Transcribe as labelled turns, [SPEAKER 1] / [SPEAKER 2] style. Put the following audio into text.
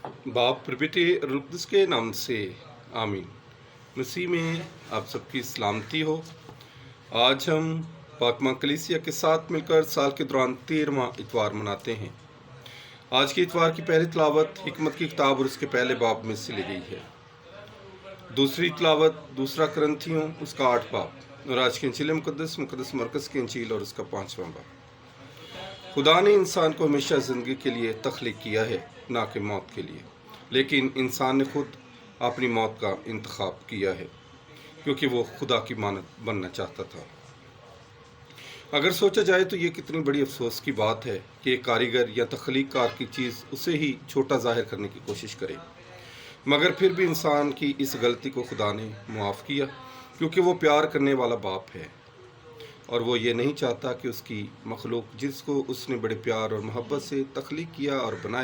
[SPEAKER 1] बाप और बेटे रुकदस के नाम से आमीन। मसीह में आप सबकी सलामती हो। आज हम पाकमा कलीसिया के साथ मिलकर साल के दौरान 13वां इतवार मनाते हैं। आज के इतवार की पहली तिलावत हिकमत की किताब और उसके पहले बाब में से ली गई है। दूसरी तिलावत दूसरा करंथियों उसका 8 बाब और आज की इंजील मुकद्दस मरकस की इंजील और उसका 5वां बाब। खुदा ने इंसान को हमेशा ज़िंदगी के लिए तख्लीक किया है, ना कि मौत के लिए। लेकिन इंसान ने खुद अपनी मौत का इंतखाब किया है, क्योंकि वो खुदा की मानद बनना चाहता था। अगर सोचा जाए तो ये कितनी बड़ी अफसोस की बात है कि एक कारीगर या तख्लीक कार की चीज़ उसे ही छोटा ज़ाहिर करने की कोशिश करे। मगर फिर भी इंसान की इस गलती को खुदा ने मुआफ़ किया, क्योंकि वो प्यार करने वाला बाप है और वो ये नहीं चाहता कि उसकी मखलूक जिसको उसने बड़े प्यार और मोहब्बत से तख्लीक किया और बनाया